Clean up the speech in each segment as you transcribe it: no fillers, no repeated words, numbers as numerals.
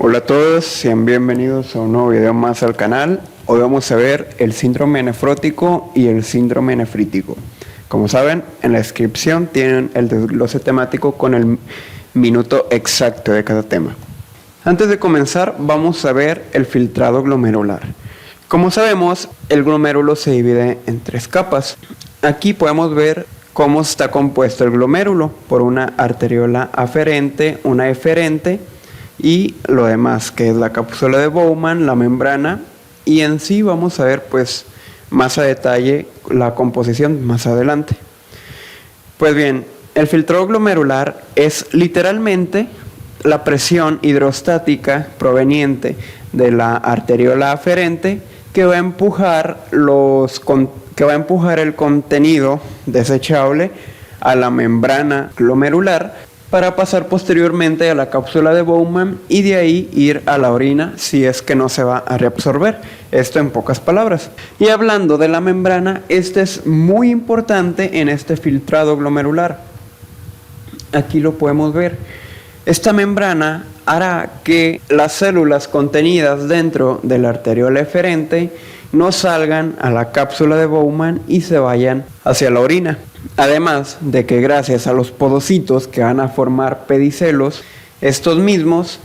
Hola a todos, sean bienvenidos a un nuevo video más al canal. Hoy vamos a ver el síndrome nefrótico y el síndrome nefrítico. Como saben, en la descripción tienen el desglose temático con el minuto exacto de cada tema. Antes de comenzar, vamos a ver el filtrado glomerular. Como sabemos, el glomérulo se divide en tres capas. Aquí podemos ver cómo está compuesto el glomérulo por una arteriola aferente, una eferente y lo demás, que es la cápsula de Bowman, la membrana, y en sí vamos a ver pues más a detalle la composición más adelante. Pues bien, el filtrado glomerular es literalmente la presión hidrostática proveniente de la arteriola aferente que va a empujar el contenido desechable a la membrana glomerular para pasar posteriormente a la cápsula de Bowman y de ahí ir a la orina si es que no se va a reabsorber. Esto en pocas palabras. Y hablando de la membrana, este es muy importante en este filtrado glomerular. Aquí lo podemos ver. Esta membrana hará que las células contenidas dentro de la arteriola eferente no salgan a la cápsula de Bowman y se vayan hacia la orina. Además de que gracias a los podocitos que van a formar pedicelos, estos mismos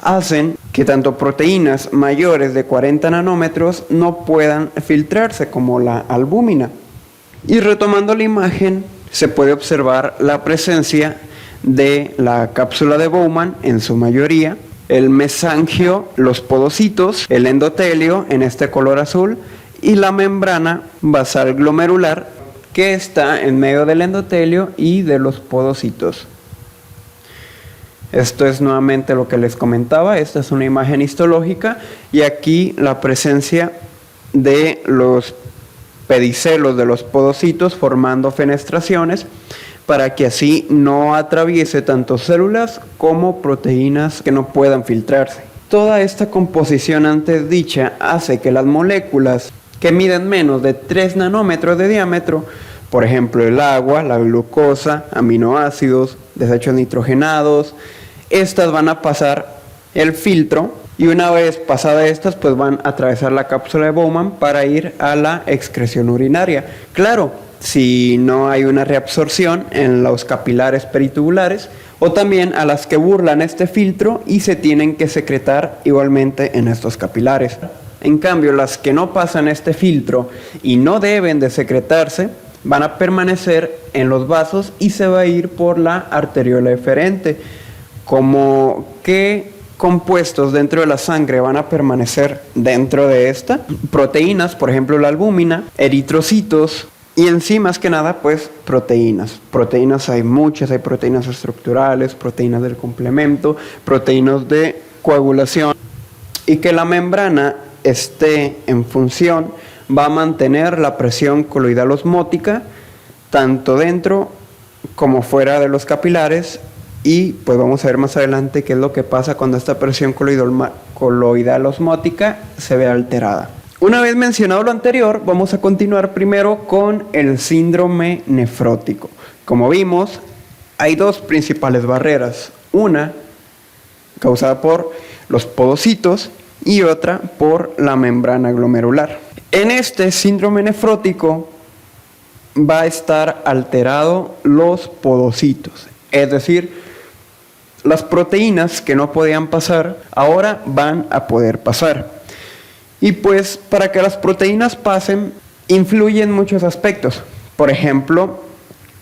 hacen que tanto proteínas mayores de 40 nanómetros no puedan filtrarse como la albúmina. Y retomando la imagen, se puede observar la presencia de la cápsula de Bowman en su mayoría, el mesangio, los podocitos, el endotelio en este color azul y la membrana basal glomerular que está en medio del endotelio y de los podocitos. Esto es nuevamente lo que les comentaba, esta es una imagen histológica y aquí la presencia de los pedicelos de los podocitos formando fenestraciones para que así no atraviese tanto células como proteínas que no puedan filtrarse. Toda esta composición antes dicha hace que las moléculas que miden menos de 3 nanómetros de diámetro, por ejemplo el agua, la glucosa, aminoácidos, desechos nitrogenados, estas van a pasar el filtro y una vez pasada estas pues van a atravesar la cápsula de Bowman para ir a la excreción urinaria. Claro, si no hay una reabsorción en los capilares peritubulares o también a las que burlan este filtro y se tienen que secretar igualmente en estos capilares. En cambio, las que no pasan este filtro y no deben de secretarse van a permanecer en los vasos y se va a ir por la arteriola eferente. Como que compuestos dentro de la sangre van a permanecer dentro de esta, proteínas, por ejemplo la albúmina, eritrocitos y en sí más que nada pues proteínas. Proteínas hay muchas, hay proteínas estructurales, proteínas del complemento, proteínas de coagulación y que la membrana esté en función va a mantener la presión coloidal osmótica tanto dentro como fuera de los capilares y pues vamos a ver más adelante qué es lo que pasa cuando esta presión coloidal osmótica se ve alterada. Una vez mencionado lo anterior, vamos a continuar primero con el síndrome nefrótico. Como vimos, hay dos principales barreras, una causada por los podocitos y otra por la membrana glomerular. En este síndrome nefrótico va a estar alterado los podocitos, es decir, las proteínas que no podían pasar ahora van a poder pasar. Y pues para que las proteínas pasen influyen muchos aspectos. Por ejemplo,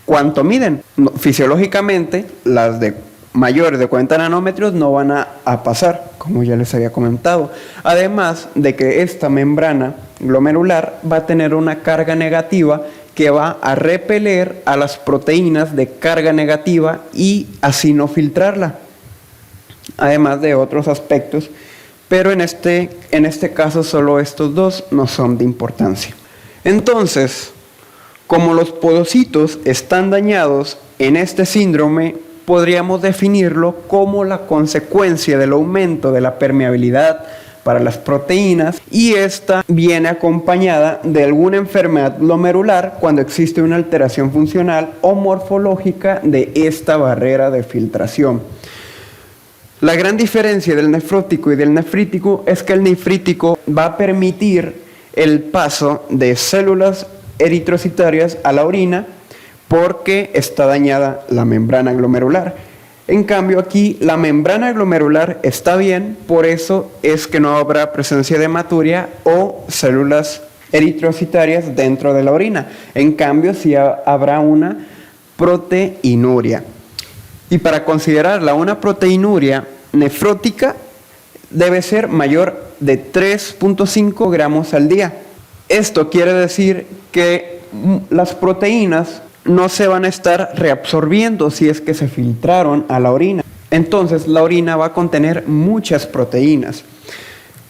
cuánto miden. Fisiológicamente las de mayores de 40 nanómetros no van a pasar, como ya les había comentado. Además de que esta membrana glomerular va a tener una carga negativa que va a repeler a las proteínas de carga negativa y así no filtrarla. Además de otros aspectos, pero en este caso solo estos dos no son de importancia. Entonces, como los podocitos están dañados en este síndrome, podríamos definirlo como la consecuencia del aumento de la permeabilidad para las proteínas y esta viene acompañada de alguna enfermedad glomerular cuando existe una alteración funcional o morfológica de esta barrera de filtración. La gran diferencia del nefrótico y del nefrítico es que el nefrítico va a permitir el paso de células eritrocitarias a la orina porque está dañada la membrana glomerular. En cambio aquí la membrana glomerular está bien, por eso es que no habrá presencia de hematuria o células eritrocitarias dentro de la orina. En cambio sí habrá una proteinuria. Y para considerarla una proteinuria nefrótica debe ser mayor de 3.5 gramos al día. Esto quiere decir que las proteínas no se van a estar reabsorbiendo si es que se filtraron a la orina. Entonces la orina va a contener muchas proteínas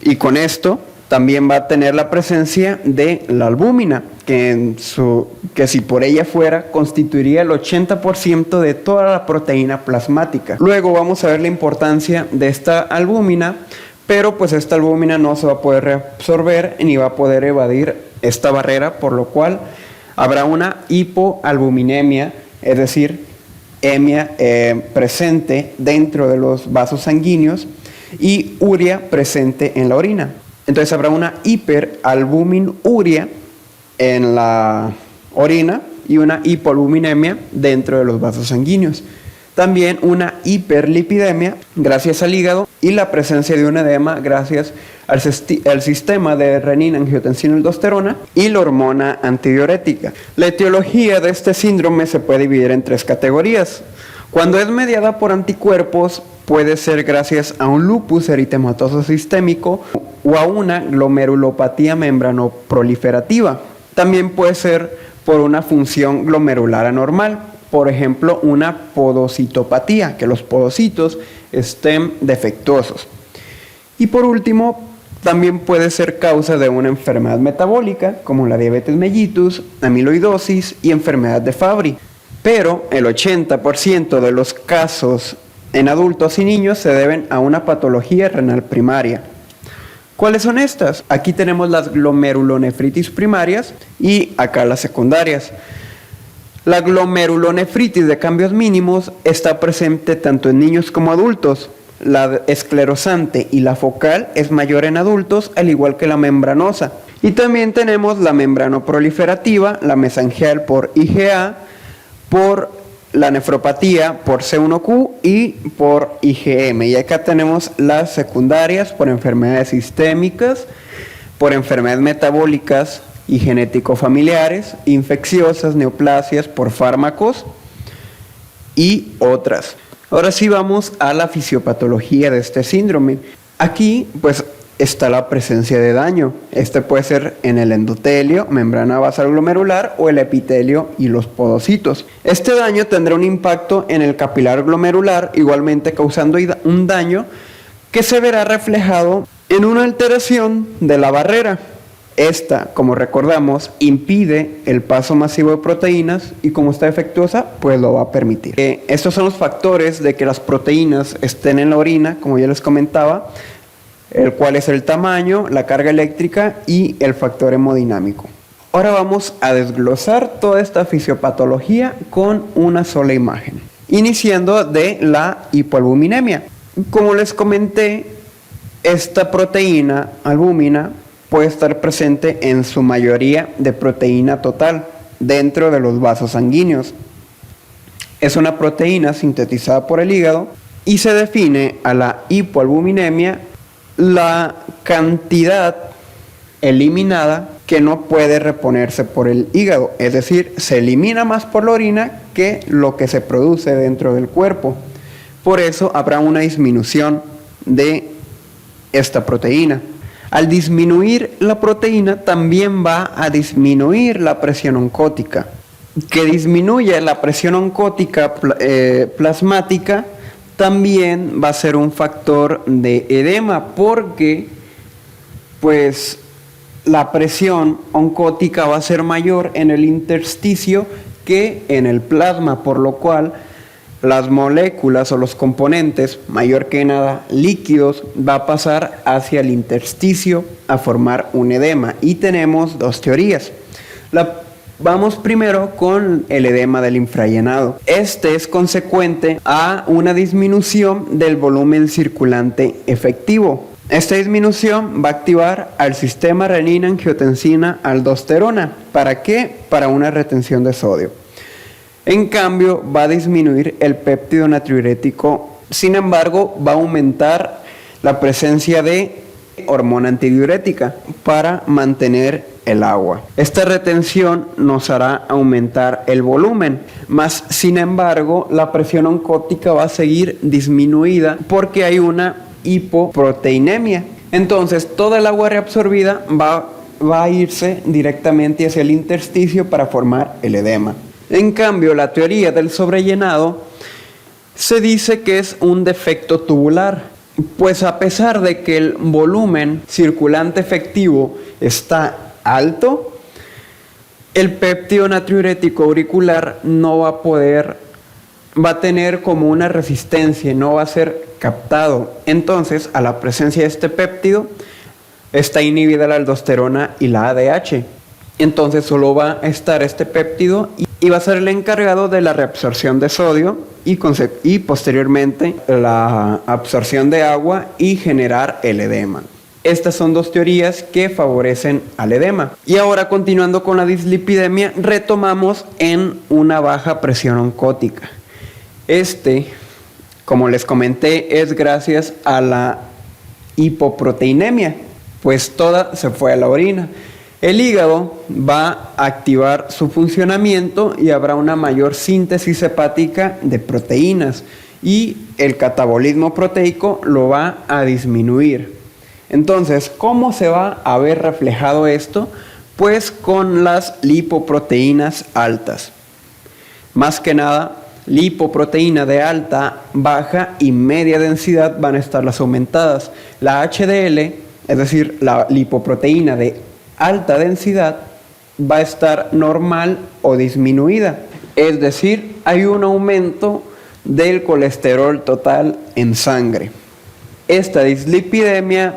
y con esto también va a tener la presencia de la albúmina, que si por ella fuera constituiría el 80% de toda la proteína plasmática. Luego vamos a ver la importancia de esta albúmina, pero pues esta albúmina no se va a poder reabsorber ni va a poder evadir esta barrera, por lo cual habrá una hipoalbuminemia, es decir, hemia presente dentro de los vasos sanguíneos y urea presente en la orina. Entonces habrá una hiperalbuminuria en la orina y una hipoalbuminemia dentro de los vasos sanguíneos. También una hiperlipidemia gracias al hígado y la presencia de un edema gracias al sistema de renina-angiotensina-aldosterona y la hormona antidiurética. La etiología de este síndrome se puede dividir en 3 categorías. Cuando es mediada por anticuerpos, puede ser gracias a un lupus eritematoso sistémico o a una glomerulopatía membranoproliferativa. También puede ser por una función glomerular anormal, por ejemplo, una podocitopatía, que los podocitos estén defectuosos. Y por último, también puede ser causa de una enfermedad metabólica, como la diabetes mellitus, amiloidosis y enfermedad de Fabry. Pero el 80% de los casos en adultos y niños se deben a una patología renal primaria. ¿Cuáles son estas? Aquí tenemos las glomerulonefritis primarias y acá las secundarias. La glomerulonefritis de cambios mínimos está presente tanto en niños como adultos. La esclerosante y la focal es mayor en adultos, al igual que la membranosa. Y también tenemos la membranoproliferativa, la mesangial por IgA, por la nefropatía por C1Q y por IgM. Y acá tenemos las secundarias por enfermedades sistémicas, por enfermedades metabólicas y genético-familiares, infecciosas, neoplasias por fármacos y otras. Ahora sí vamos a la fisiopatología de este síndrome. Aquí pues está la presencia de daño. Este puede ser en el endotelio, membrana basal glomerular o el epitelio y los podocitos. Este daño tendrá un impacto en el capilar glomerular, igualmente causando un daño que se verá reflejado en una alteración de la barrera. Esta, como recordamos, impide el paso masivo de proteínas y como está defectuosa, pues lo va a permitir. Estos son los factores de que las proteínas estén en la orina, como ya les comentaba, el cual es el tamaño, la carga eléctrica y el factor hemodinámico. Ahora vamos a desglosar toda esta fisiopatología con una sola imagen, iniciando de la hipoalbuminemia. Como les comenté, esta proteína albúmina puede estar presente en su mayoría de proteína total dentro de los vasos sanguíneos. Es una proteína sintetizada por el hígado y se define a la hipoalbuminemia la cantidad eliminada que no puede reponerse por el hígado, es decir, se elimina más por la orina que lo que se produce dentro del cuerpo. Por eso habrá una disminución de esta proteína. Al disminuir la proteína también va a disminuir la presión oncótica. Que disminuya la presión oncótica plasmática también va a ser un factor de edema porque pues la presión oncótica va a ser mayor en el intersticio que en el plasma, por lo cual las moléculas o los componentes, mayor que nada líquidos, va a pasar hacia el intersticio a formar un edema. Y tenemos dos teorías. La Vamos primero con el edema del infrallenado. Este es consecuente a una disminución del volumen circulante efectivo. Esta disminución va a activar al sistema renina-angiotensina-aldosterona. ¿Para qué? Para una retención de sodio. En cambio, va a disminuir el péptido natriurético. Sin embargo, va a aumentar la presencia de hormona antidiurética para mantener el agua. Esta retención nos hará aumentar el volumen, más sin embargo la presión oncótica va a seguir disminuida porque hay una hipoproteinemia. Entonces toda el agua reabsorbida va a irse directamente hacia el intersticio para formar el edema. En cambio, la teoría del sobrellenado se dice que es un defecto tubular. Pues a pesar de que el volumen circulante efectivo está alto, el péptido natriurético auricular no va a tener como una resistencia, no va a ser captado. Entonces, a la presencia de este péptido, está inhibida la aldosterona y la ADH. Entonces solo va a estar este péptido y va a ser el encargado de la reabsorción de sodio y posteriormente la absorción de agua y generar el edema. Estas son dos teorías que favorecen al edema. Y ahora, continuando con la dislipidemia, retomamos en una baja presión oncótica. Como les comenté, es gracias a la hipoproteinemia, pues toda se fue a la orina. El hígado va a activar su funcionamiento y habrá una mayor síntesis hepática de proteínas y el catabolismo proteico lo va a disminuir. Entonces, ¿cómo se va a ver reflejado esto? Pues con las lipoproteínas altas. Más que nada, lipoproteína de alta, baja y media densidad van a estar las aumentadas. La HDL, es decir, la lipoproteína de alta densidad, va a estar normal o disminuida. Es decir, hay un aumento del colesterol total en sangre. Esta dislipidemia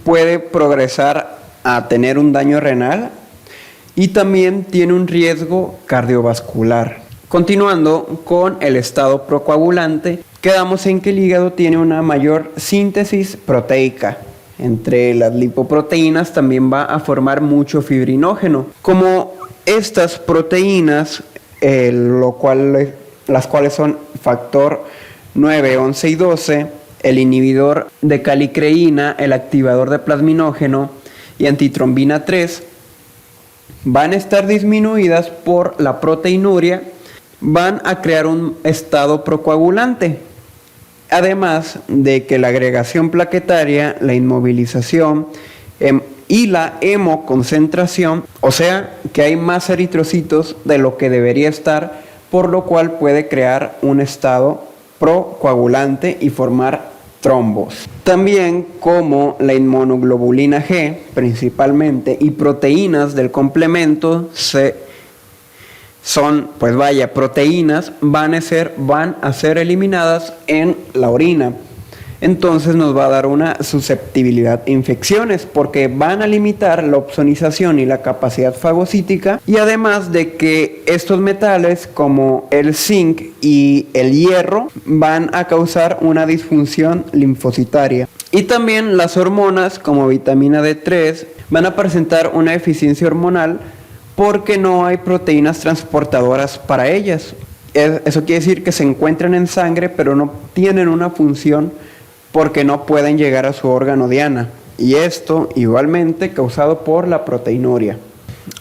puede progresar a tener un daño renal y también tiene un riesgo cardiovascular. Continuando con el estado procoagulante, quedamos en que el hígado tiene una mayor síntesis proteica. Entre las lipoproteínas también va a formar mucho fibrinógeno. Como estas proteínas, las cuales son factor 9, 11 y 12, el inhibidor de calicreína, el activador de plasminógeno y antitrombina 3, van a estar disminuidas por la proteinuria, van a crear un estado procoagulante. Además de que la agregación plaquetaria, la inmovilización y la hemoconcentración, o sea que hay más eritrocitos de lo que debería estar, por lo cual puede crear un estado procoagulante y formar trombos. También como la inmunoglobulina G principalmente y proteínas del complemento proteínas van a ser eliminadas en la orina. Entonces nos va a dar una susceptibilidad a infecciones porque van a limitar la opsonización y la capacidad fagocítica, y además de que estos metales como el zinc y el hierro van a causar una disfunción linfocitaria. Y también las hormonas como vitamina D3 van a presentar una deficiencia hormonal porque no hay proteínas transportadoras para ellas. Eso quiere decir que se encuentran en sangre, pero no tienen una función porque no pueden llegar a su órgano diana. Y esto igualmente causado por la proteinuria.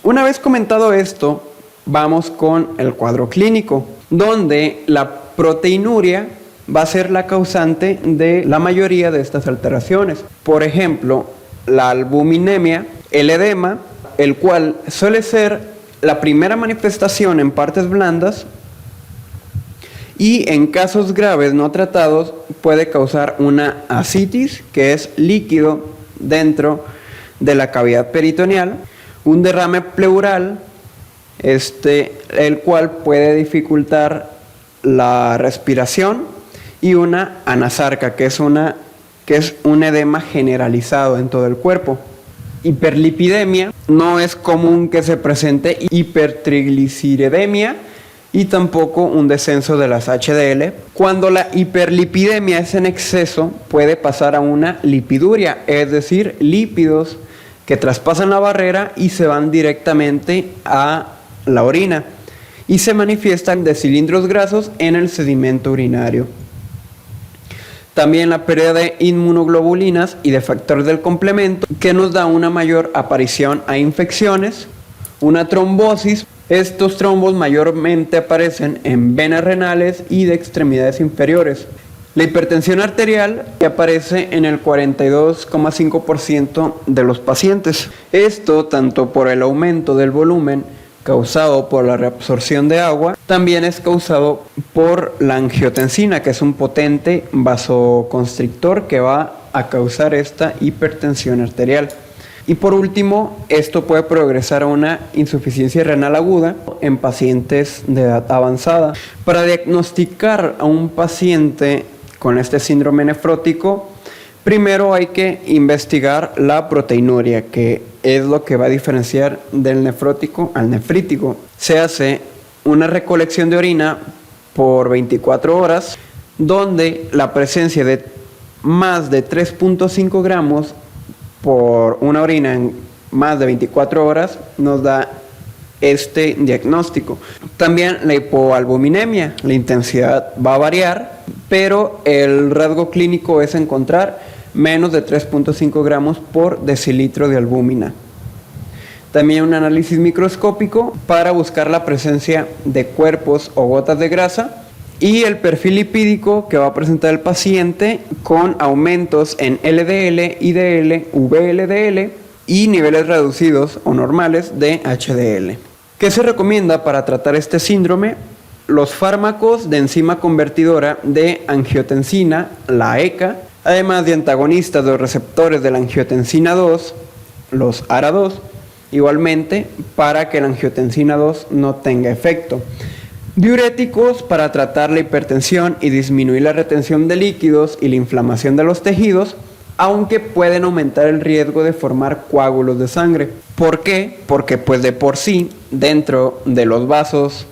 Una vez comentado esto, vamos con el cuadro clínico, donde la proteinuria va a ser la causante de la mayoría de estas alteraciones. Por ejemplo, la albuminemia, el edema, el cual suele ser la primera manifestación en partes blandas y en casos graves no tratados puede causar una ascitis, que es líquido dentro de la cavidad peritoneal, un derrame pleural, el cual puede dificultar la respiración, y una anasarca, que es un edema generalizado en todo el cuerpo. hiperlipidemia. No es común que se presente hipertrigliceridemia y tampoco un descenso de las HDL. Cuando la hiperlipidemia es en exceso, puede pasar a una lipiduria, es decir, lípidos que traspasan la barrera y se van directamente a la orina y se manifiestan de cilindros grasos en el sedimento urinario. También la pérdida de inmunoglobulinas y de factores del complemento, que nos da una mayor aparición a infecciones, una trombosis. Estos trombos mayormente aparecen en venas renales y de extremidades inferiores. La hipertensión arterial que aparece en el 42,5% de los pacientes. Esto tanto por el aumento del volumen causado por la reabsorción de agua, también es causado por la angiotensina, que es un potente vasoconstrictor que va a causar esta hipertensión arterial. Y por último, esto puede progresar a una insuficiencia renal aguda en pacientes de edad avanzada. Para diagnosticar a un paciente con este síndrome nefrótico, primero hay que investigar la proteinuria, que es lo que va a diferenciar del nefrótico al nefrítico. Se hace una recolección de orina por 24 horas, donde la presencia de más de 3.5 gramos por una orina en más de 24 horas nos da este diagnóstico. También la hipoalbuminemia, la intensidad va a variar, pero el rasgo clínico es encontrar menos de 3.5 gramos por decilitro de albúmina. También un análisis microscópico para buscar la presencia de cuerpos o gotas de grasa y el perfil lipídico que va a presentar el paciente con aumentos en LDL, IDL, VLDL y niveles reducidos o normales de HDL. ¿Qué se recomienda para tratar este síndrome? Los fármacos de enzima convertidora de angiotensina, la ECA, además de antagonistas de los receptores de la angiotensina 2, los ARA2, igualmente para que la angiotensina 2 no tenga efecto. Diuréticos para tratar la hipertensión y disminuir la retención de líquidos y la inflamación de los tejidos, aunque pueden aumentar el riesgo de formar coágulos de sangre. ¿Por qué? Porque pues de por sí, dentro de los vasos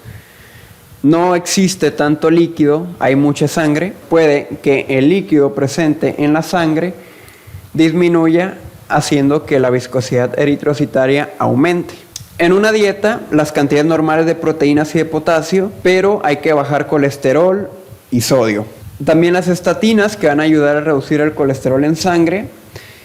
no existe tanto líquido, hay mucha sangre. Puede que el líquido presente en la sangre disminuya, haciendo que la viscosidad eritrocitaria aumente. En una dieta, las cantidades normales de proteínas y de potasio, pero hay que bajar colesterol y sodio. También las estatinas, que van a ayudar a reducir el colesterol en sangre,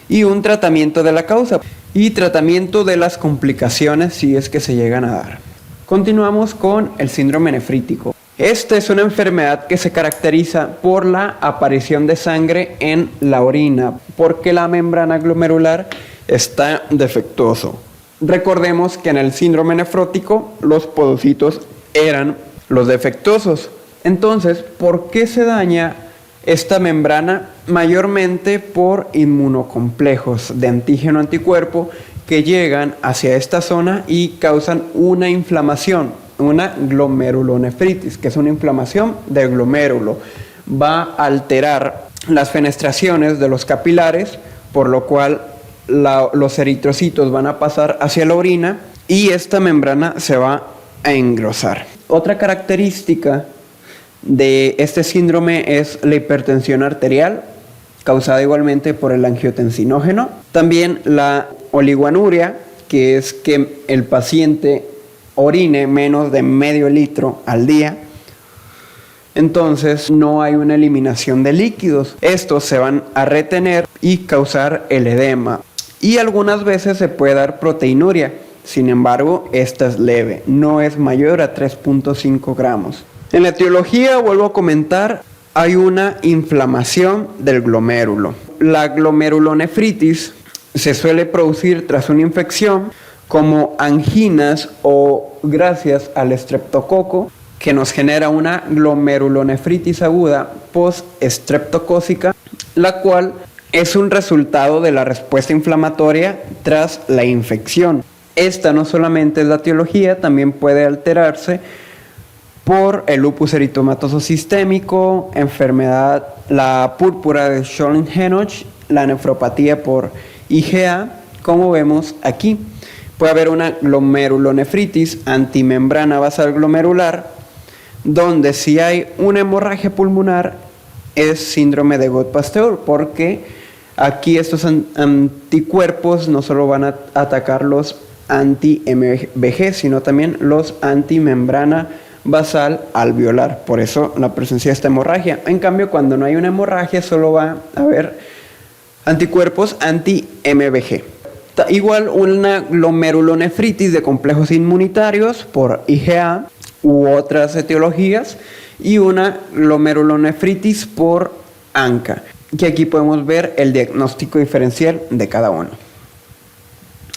y un tratamiento de la causa y tratamiento de las complicaciones si es que se llegan a dar. Continuamos con el síndrome nefrítico. Esta es una enfermedad que se caracteriza por la aparición de sangre en la orina, porque la membrana glomerular está defectuoso. Recordemos que en el síndrome nefrótico los podocitos eran los defectuosos. Entonces, ¿por qué se daña esta membrana? Mayormente por inmunocomplejos de antígeno-anticuerpo que llegan hacia esta zona y causan una inflamación, una glomerulonefritis, que es una inflamación del glomérulo. Va a alterar las fenestraciones de los capilares, por lo cual los eritrocitos van a pasar hacia la orina y esta membrana se va a engrosar. Otra característica de este síndrome es la hipertensión arterial, causada igualmente por el angiotensinógeno. También la oligoanuria, que es que el paciente orine menos de medio litro al día. Entonces no hay una eliminación de líquidos. Estos se van a retener y causar el edema. Y algunas veces se puede dar proteinuria. Sin embargo, esta es leve, no es mayor a 3.5 gramos. En la etiología, vuelvo a comentar, hay una inflamación del glomérulo. La glomerulonefritis se suele producir tras una infección como anginas o gracias al estreptococo, que nos genera una glomerulonefritis aguda post-estreptocócica, la cual es un resultado de la respuesta inflamatoria tras la infección. Esta no solamente es la etiología, también puede alterarse por el lupus eritematoso sistémico, la púrpura de Schoen-Henoch, la nefropatía por IgA, como vemos aquí. Puede haber una glomerulonefritis antimembrana basal glomerular, donde si hay una hemorragia pulmonar es síndrome de Gott-Pasteur, porque aquí estos anticuerpos no solo van a atacar los anti-MVG, sino también los antimembrana basal alveolar. Por eso la presencia de esta hemorragia. En cambio, cuando no hay una hemorragia, solo va a haber anticuerpos anti-MVG. Igual una glomerulonefritis de complejos inmunitarios por IgA u otras etiologías, y una glomerulonefritis por ANCA, que aquí podemos ver el diagnóstico diferencial de cada uno.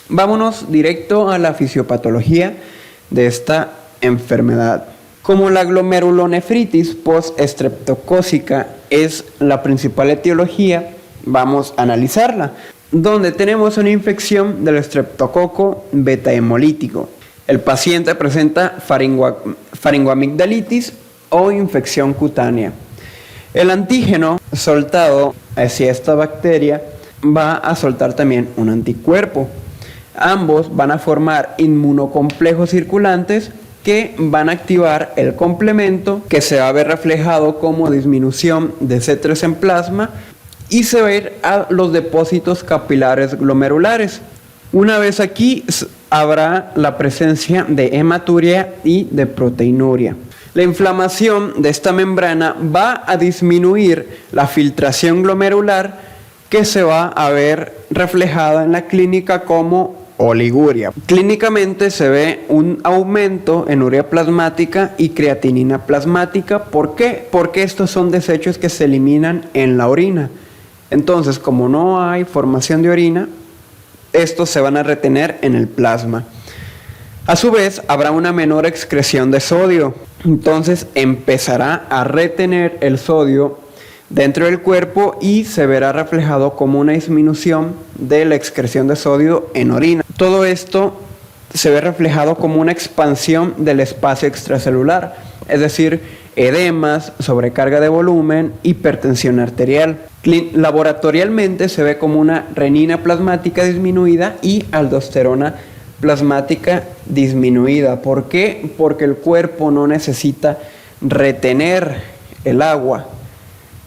Vámonos directo a la fisiopatología de esta enfermedad. Como la glomerulonefritis post-estreptocócica es la principal etiología, vamos a analizarla, donde tenemos una infección del estreptococo beta hemolítico. El paciente presenta faringoamigdalitis o infección cutánea. El antígeno soltado hacia esta bacteria va a soltar también un anticuerpo. Ambos van a formar inmunocomplejos circulantes que van a activar el complemento, que se va a ver reflejado como disminución de C3 en plasma, y se va a ir a los depósitos capilares glomerulares. Una vez aquí habrá la presencia de hematuria y de proteinuria. La inflamación de esta membrana va a disminuir la filtración glomerular, que se va a ver reflejada en la clínica como oliguria. Clínicamente se ve un aumento en urea plasmática y creatinina plasmática. ¿Por qué? Porque estos son desechos que se eliminan en la orina. Entonces, como no hay formación de orina, estos se van a retener en el plasma. A su vez, habrá una menor excreción de sodio. Entonces, empezará a retener el sodio dentro del cuerpo y se verá reflejado como una disminución de la excreción de sodio en orina. Todo esto se ve reflejado como una expansión del espacio extracelular, es decir, edemas, sobrecarga de volumen, hipertensión arterial. Laboratorialmente se ve como una renina plasmática disminuida y aldosterona plasmática disminuida. ¿Por qué? Porque el cuerpo no necesita retener el agua,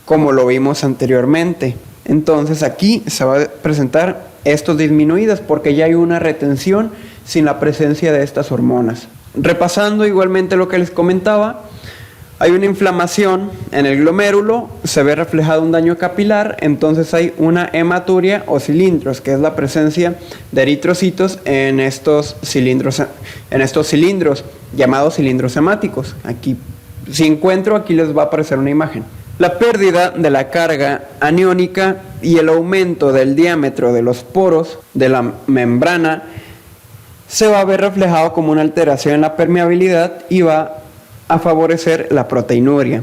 como lo vimos anteriormente. Entonces aquí se va a presentar estos disminuidas porque ya hay una retención sin la presencia de estas hormonas. Repasando igualmente lo que les comentaba, hay una inflamación en el glomérulo, se ve reflejado un daño capilar, entonces hay una hematuria o cilindros, que es la presencia de eritrocitos en estos cilindros llamados cilindros hemáticos. Aquí, si encuentro, aquí les va a aparecer una imagen. La pérdida de la carga aniónica y el aumento del diámetro de los poros de la membrana se va a ver reflejado como una alteración en la permeabilidad y va a favorecer la proteinuria.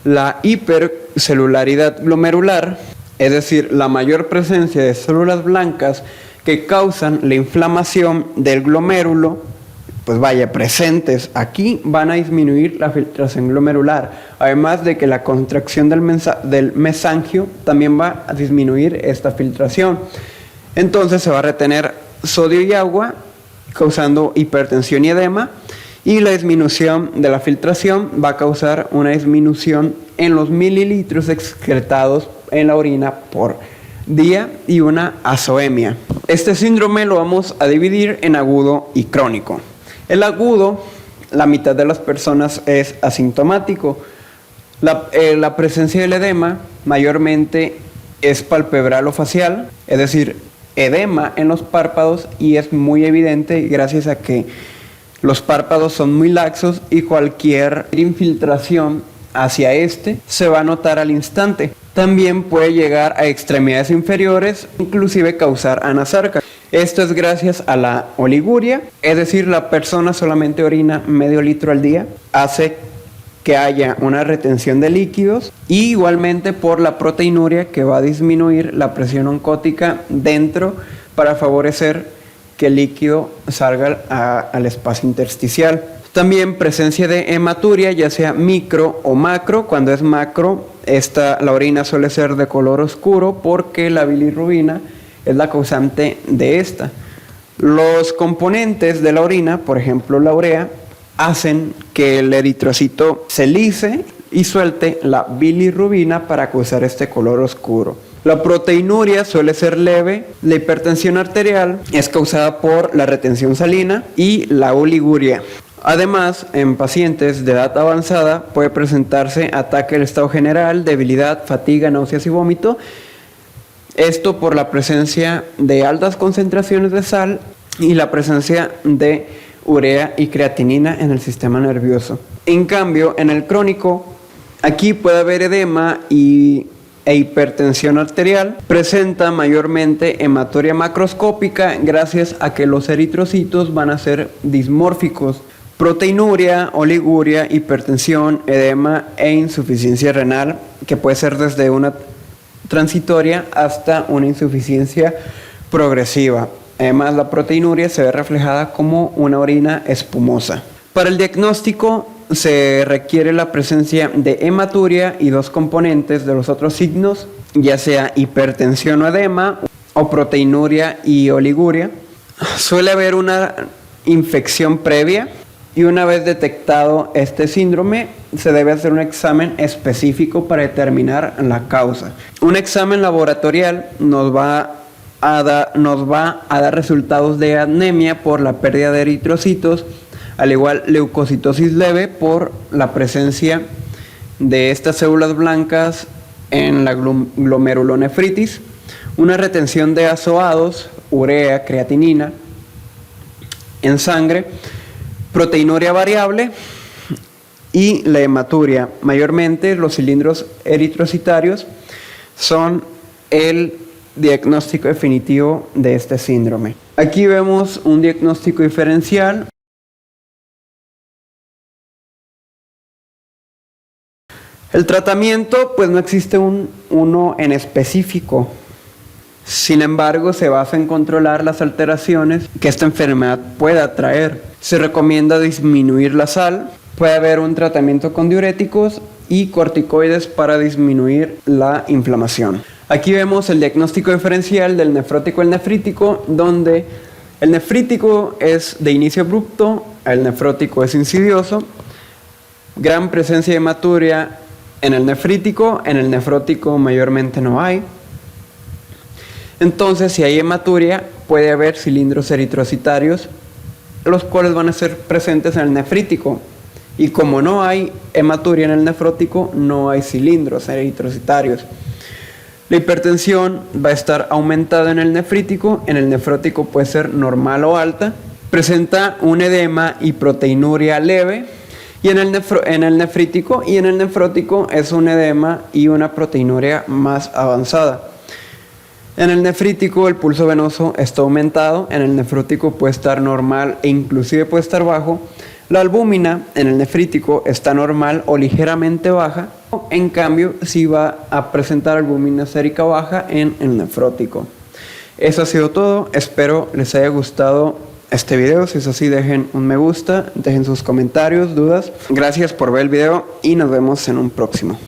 La hipercelularidad glomerular, es decir, la mayor presencia de células blancas que causan la inflamación del glomérulo, pues vaya, presentes aquí, van a disminuir la filtración glomerular, además de que la contracción del mesangio también va a disminuir esta filtración. Entonces se va a retener sodio y agua, causando hipertensión y edema, y la disminución de la filtración va a causar una disminución en los mililitros excretados en la orina por día y una azoemia. Este síndrome lo vamos a dividir en agudo y crónico. El agudo, la mitad de las personas es asintomático. La presencia del edema mayormente es palpebral o facial, es decir, edema en los párpados, y es muy evidente gracias a que los párpados son muy laxos y cualquier infiltración hacia este se va a notar al instante. También puede llegar a extremidades inferiores, inclusive causar anasarca. Esto es gracias a la oliguria, es decir, la persona solamente orina medio litro al día, hace que haya una retención de líquidos, y igualmente por la proteinuria, que va a disminuir la presión oncótica dentro para favorecer que el líquido salga al espacio intersticial. También presencia de hematuria, ya sea micro o macro. Cuando es macro, la orina suele ser de color oscuro porque la bilirrubina es la causante de esta. Los componentes de la orina, por ejemplo la urea, hacen que el eritrocito se lise y suelte la bilirrubina para causar este color oscuro. La proteinuria suele ser leve, la hipertensión arterial es causada por la retención salina y la oliguria. Además, en pacientes de edad avanzada puede presentarse ataque del estado general, debilidad, fatiga, náuseas y vómito. Esto por la presencia de altas concentraciones de sal y la presencia de urea y creatinina en el sistema nervioso. En cambio, en el crónico, aquí puede haber edema e hipertensión arterial. Presenta mayormente hematuria macroscópica gracias a que los eritrocitos van a ser dismórficos. Proteinuria, oliguria, hipertensión, edema e insuficiencia renal, que puede ser desde una transitoria hasta una insuficiencia progresiva. Además, la proteinuria se ve reflejada como una orina espumosa. Para el diagnóstico se requiere la presencia de hematuria y dos componentes de los otros signos, ya sea hipertensión o edema, o proteinuria y oliguria. Suele haber una infección previa y una vez detectado este síndrome, se debe hacer un examen específico para determinar la causa. Un examen laboratorial nos va a dar resultados de anemia por la pérdida de eritrocitos, al igual leucocitosis leve por la presencia de estas células blancas en la glomerulonefritis, una retención de azoados, urea, creatinina en sangre, proteinuria variable y la hematuria. Mayormente los cilindros eritrocitarios son el diagnóstico definitivo de este síndrome. Aquí vemos un diagnóstico diferencial. El tratamiento, pues no existe uno en específico. Sin embargo, se basa en controlar las alteraciones que esta enfermedad pueda traer. Se recomienda disminuir la sal. Puede haber un tratamiento con diuréticos y corticoides para disminuir la inflamación. Aquí vemos el diagnóstico diferencial del nefrótico y el nefrítico, donde el nefrítico es de inicio abrupto, el nefrótico es insidioso, gran presencia de hematuria en el nefrótico mayormente no hay. Entonces, si hay hematuria, puede haber cilindros eritrocitarios, los cuales van a ser presentes en el nefrítico. Y como no hay hematuria en el nefrótico, no hay cilindros eritrocitarios. La hipertensión va a estar aumentada en el nefrótico puede ser normal o alta. Presenta un edema y proteinuria leve. Y en el nefrítico y en el nefrótico es un edema y una proteinuria más avanzada. En el nefrítico el pulso venoso está aumentado, en el nefrótico puede estar normal e inclusive puede estar bajo. La albúmina en el nefrítico está normal o ligeramente baja, en cambio sí va a presentar albúmina sérica baja en el nefrótico. Eso ha sido todo, espero les haya gustado este video. Si es así, dejen un me gusta, dejen sus comentarios, dudas. Gracias por ver el video y nos vemos en un próximo.